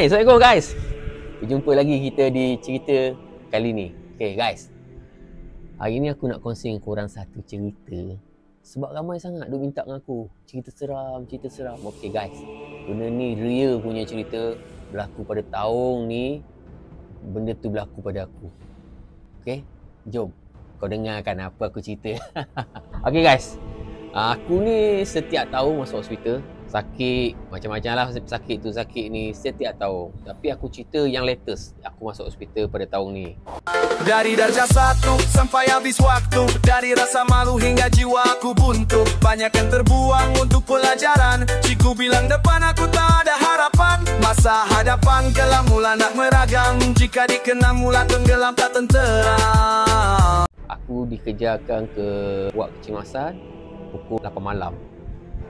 Hai, Assalamualaikum guys. Berjumpa lagi kita di cerita kali ni. Okay guys, hari ni aku nak kongsi dengan korang satu cerita. Sebab ramai sangat duk minta dengan aku cerita seram. Okay guys, benda ni real punya cerita. Berlaku pada tahun ni. Benda tu berlaku pada aku. Okay, jom kau dengarkan apa aku cerita. Okay guys, aku ni setiap tahun masuk hospital. Sakit, macam-macam lah sakit ni setiap tahun. Tapi aku cerita yang latest, aku masuk hospital pada tahun ni. Dari darjah 1 sampai habis waktu, dari rasa malu hingga jiwa aku buntu. Banyak yang terbuang untuk pelajaran. Cikgu bilang depan aku tak ada harapan. Masa hadapan kelam mula nak meragam. Jika dikenang mula tenggelam tak tentera. Aku dikejarkan ke ward kecemasan pukul 8 malam.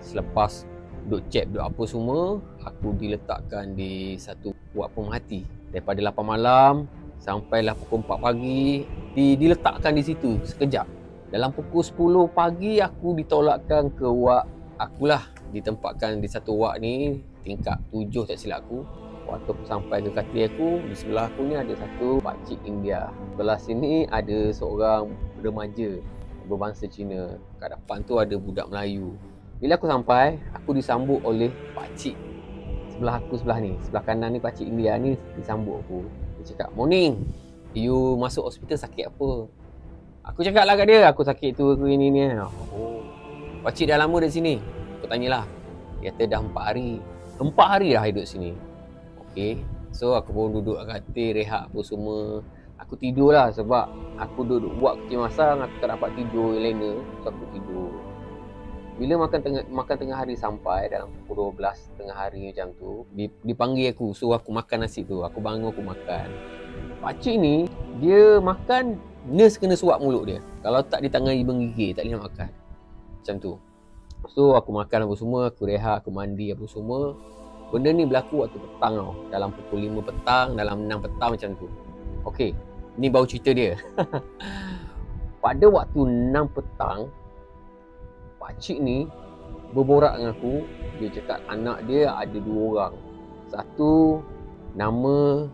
Selepas duk cek, duk apa semua, aku diletakkan di satu ward pemerhati. Daripada 8 malam sampailah pukul 4 pagi, diletakkan di situ sekejap. Dalam pukul 10 pagi aku ditolakkan ke ward akulah, ditempatkan di satu ward ni, tingkat 7 tak silap aku. Waktu aku sampai ke katil aku, di sebelah aku ni ada satu pakcik India. Sebelah sini ada seorang remaja berbangsa Cina. Kat depan tu ada budak Melayu. Bila aku sampai, aku disambut oleh pakcik sebelah aku sebelah ni. Sebelah kanan ni pakcik India ni disambut aku. Dia cakap, "Morning, you masuk hospital sakit apa?" Aku cakap lah kat dia, aku sakit tu, aku ini ni. Oh, pakcik dah lama di sini? Aku tanyalah. Dia kata dah 4 hari. 4 hari dah hidup sini. Okay, so aku pun duduk kat katil, rehat apa semua. Aku tidur lah sebab aku duduk buat kecemasan, aku tak dapat tidur lena. So aku tidur. Bila makan tengah hari sampai dalam pukul 12 tengah hari macam tu, dipanggil aku, suruh aku makan nasi tu. Aku bangun, aku makan. Pakcik ni, dia makan, nurse kena suap mulut dia. Kalau tak, dia tangan menggigil, tak boleh nak makan. Macam tu. So aku makan apa semua, aku rehat, aku mandi apa semua. Benda ni berlaku waktu petang tau. Dalam pukul 5 petang, dalam 6 petang macam tu. Okey, ni baru cerita dia. Pada waktu 6 petang, pakcik ni berborak dengan aku. Dia cakap anak dia ada 2 orang. Satu nama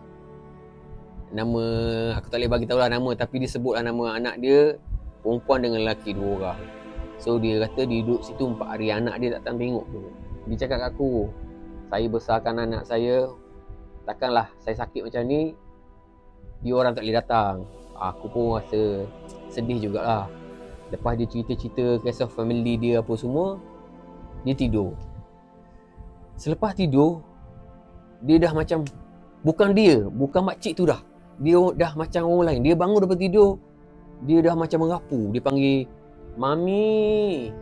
aku tak boleh bagi tahu lah nama, tapi dia sebutlah nama anak dia, perempuan dengan lelaki 2 orang. So dia kata dia duduk situ 4 hari, anak dia tak datang tengok tu. Dia cakap kat aku, saya besarkan anak saya, takkanlah saya sakit macam ni dia orang tak boleh datang. Aku pun rasa sedih jugalah. Lepas dia cerita-cerita kisah family dia apa semua, dia tidur. Selepas tidur, dia dah macam, bukan makcik tu dah. Dia dah macam orang lain. Dia bangun daripada tidur, dia dah macam merapu. Dia panggil, "Mami."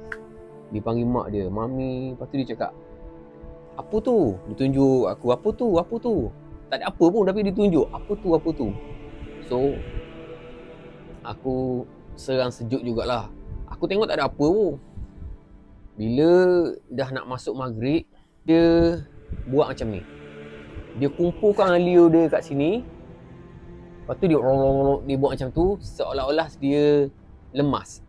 Dia panggil mak dia, "Mami." Lepas tu dia cakap, "Apa tu?" Dia tunjuk aku, apa tu? Tak ada apa pun tapi dia tunjuk, apa tu? So, aku serang sejuk jugalah. Aku tengok tak ada apa pun. Bila dah nak masuk maghrib, dia buat macam ni. Dia kumpulkan alio dia kat sini. Lepas tu dia buat macam tu, seolah-olah dia lemas.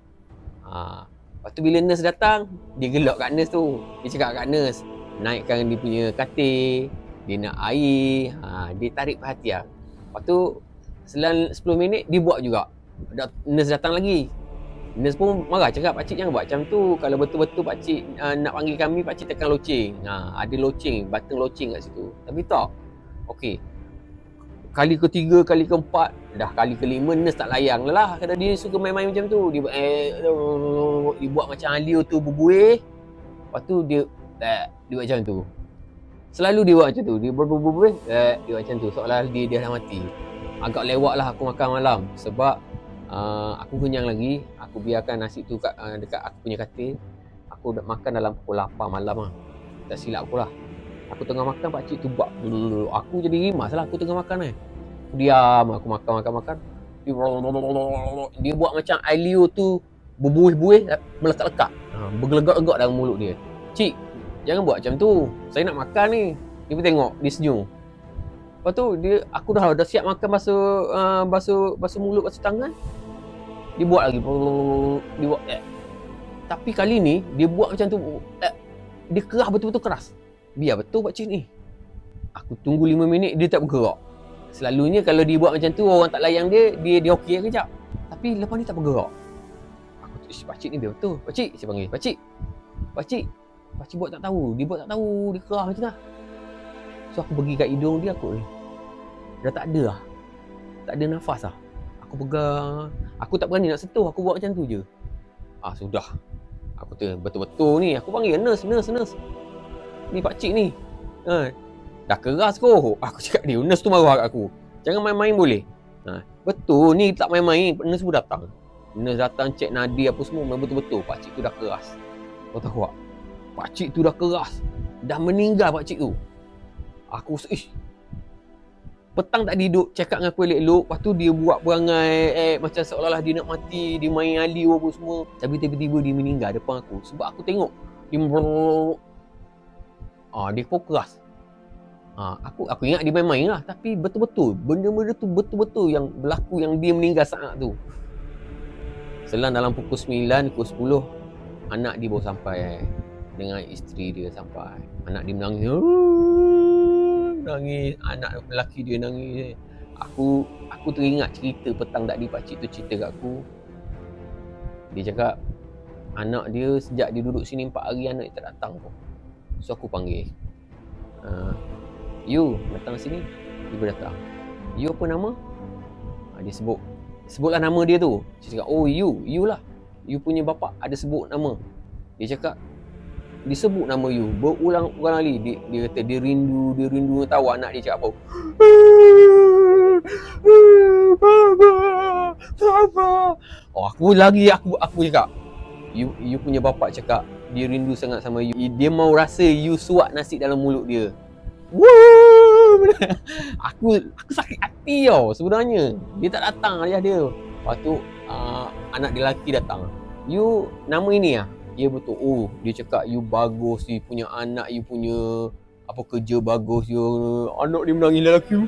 Lepas tu bila nurse datang, dia gelak kat nurse tu. Dia cakap kat nurse, naikkan dia punya katil, dia nak air, dia tarik perhatian. Lepas tu selang 10 minit dia buat juga. Nurse datang lagi. Nurse pun marah, cakap, "Pakcik jangan buat macam tu. Kalau betul-betul pakcik nak panggil kami, pakcik tekan loceng." Ada loceng, batang loceng kat situ. Tapi tak. Okey. Kali ketiga, kali keempat, dah kali kelima nurse tak layan lah. Kata dia suka main-main macam tu. Dia buat macam alio tu berbuih. Lepas tu dia buat macam tu. Selalu dia buat macam tu. Dia berbuih, dia buat macam tu. Seolah dia dah mati. Agak lewat lah aku makan malam. Sebab aku kenyang lagi. Aku biarkan nasi tu dekat aku punya katil. Aku dah makan dalam pukul 8 malam lah. Tak silap aku lah. Aku tengah makan, pakcik tu bak. Aku jadi rimas lah. Aku tengah makan Aku diam. Aku makan. Dia buat macam alio tu berbuih-buih, melekat-lekat. Bergelegak-legak dalam mulut dia. "Cik, jangan buat macam tu. Saya nak makan ni." Dia pun tengok, dia senyum. Lepas tu aku dah siap makan, basuh mulut, basuh tangan. Dia buat lagi. Dia buat. Tapi kali ni dia buat macam tu. Dia keras, betul-betul keras. Biar betul pakcik ni. Aku tunggu 5 minit, dia tak bergerak. Selalunya kalau dia buat macam tu, orang tak layan dia okey kejap. Tapi lepas ni tak bergerak. Aku tu, pakcik ni biar betul. Pakcik, saya panggil. Pakcik. Pakcik buat tak tahu. Dia buat tak tahu. Dia kerah macam tu. So aku pergi kat hidung dia, aku ni dah tak ada lah. Tak ada nafas lah. Aku pegang. Aku tak berani nak sentuh. Aku buat macam tu je. Sudah. Aku tu betul-betul ni. Aku panggil nurse. Ni pakcik ni. Dah keras kau. Aku cakap dia. Nurse tu marah kat aku. Jangan main-main boleh. Betul ni tak main-main. Nurse pun datang. Nurse datang cek nadi apa semua. Betul-betul pakcik tu dah keras. Kau tahu tak? Pakcik tu dah keras. Dah meninggal pakcik tu. Aku petang tak duduk cakap dengan aku elok-elok. Lepas tu dia buat perangai macam seolah-olah dia nak mati. Dia main ali apa semua. Tapi tiba-tiba dia meninggal depan aku. Sebab aku tengok dia dia pun keras. Aku ingat dia main-main lah. Tapi betul-betul benda-benda tu betul-betul yang berlaku, yang dia meninggal saat tu. Selang dalam pukul 9, pukul 10 anak dia baru sampai. Dengan isteri dia sampai. Anak dia menangis. Anak lelaki dia nangis. Aku teringat cerita petang tadi pakcik tu cerita kat aku. Dia cakap anak dia sejak dia duduk sini 4 hari anak dia tak datang pun. So aku panggil. You datang sini. Dia datang. You apa nama? Dia sebutlah nama dia tu. Dia cakap, you lah. You punya bapak ada sebut nama. Dia cakap disebut nama you berulang-ulang kali. Dia kata dia rindu tahu anak dia cakap apa. Baba. Aku cakap you punya bapak cakap dia rindu sangat sama you. Dia mau rasa you suap nasi dalam mulut dia. Aku sakit hati tau sebenarnya. Dia tak datang ayah dia. Lepas tu anak dia lelaki datang. You nama ini lah. Ya betul. Dia cakap you bagus, you punya anak, you punya apa kerja bagus, you anak dia menangis lelaki.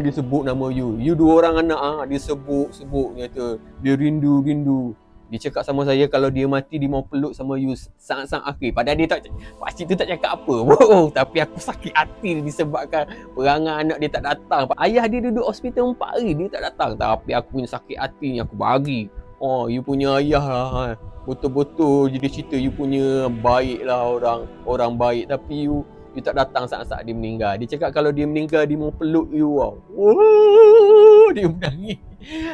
Dia sebut nama you. You 2 orang anak dia sebut dia kata dia rindu. Dia cakap sama saya kalau dia mati dia mau peluk sama you sangat-sangat akhir. Padahal dia tak, pakcik tu tak cakap apa. Tapi aku sakit hati disebabkan perangai anak dia tak datang. Ayah dia duduk hospital 4 hari dia tak datang. Tapi aku punya sakit hati ni aku bagi. You punya ayah lah. Betul-betul dia cerita you punya baik lah, orang baik. Tapi you tak datang saat-saat dia meninggal. Dia cakap kalau dia meninggal dia mau peluk you tau. Dia menangis.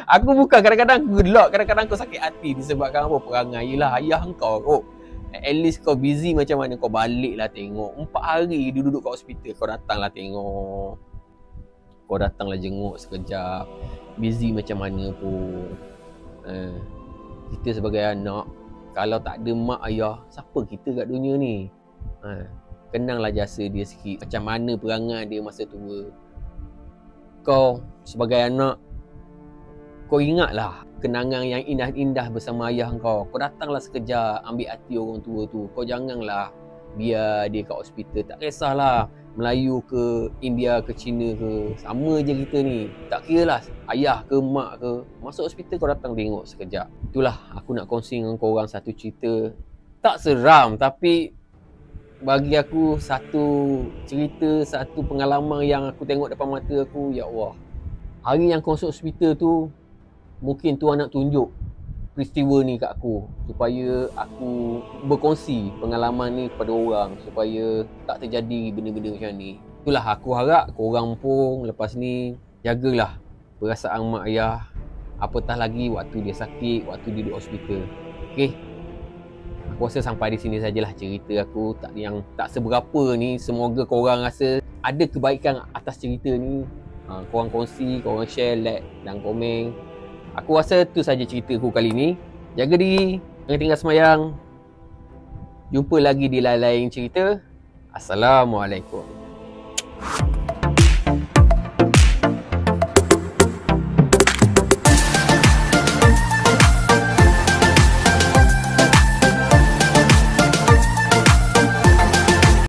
Aku bukan kadang-kadang aku gelak, kadang-kadang aku sakit hati disebabkan apa perangai. Yelah ayah engkau. At least kau busy macam mana kau balik lah tengok. 4 hari dia duduk kat hospital. Kau datang lah tengok. Kau datang lah jenguk sekejap. Busy macam mana pun. Kita sebagai anak, kalau tak ada mak ayah, siapa kita kat dunia ni? Kenanglah jasa dia sikit. Macam mana perangai dia masa tua. Kau sebagai anak, kau ingatlah kenangan yang indah-indah bersama ayah kau. Kau datanglah sekejap ambil hati orang tua tu. Kau janganlah biar dia kat hospital. Tak kisahlah Melayu ke, India ke, Cina ke, sama je kita ni. Tak kira lah ayah ke mak ke, masuk hospital kau datang tengok sekejap. Itulah aku nak kongsi dengan korang satu cerita. Tak seram tapi bagi aku satu cerita, satu pengalaman yang aku tengok depan mata aku. Ya Allah, hari yang kau masuk hospital tu, mungkin Tuhan nak tunjuk peristiwa ni kat aku supaya aku berkongsi pengalaman ni kepada orang supaya tak terjadi benda-benda macam ni. Itulah aku harap korang pun lepas ni jagalah perasaan mak ayah, apatah lagi waktu dia sakit, waktu dia duduk hospital. Okey. Aku rasa sampai di sini sajalah cerita aku yang tak seberapa ni. Semoga korang rasa ada kebaikan atas cerita ni. Korang kongsi, korang share, like dan komen. Aku rasa tu saja ceritaku kali ni. Jaga diri, jangan tinggal semayang. Jumpa lagi di lain-lain cerita. Assalamualaikum.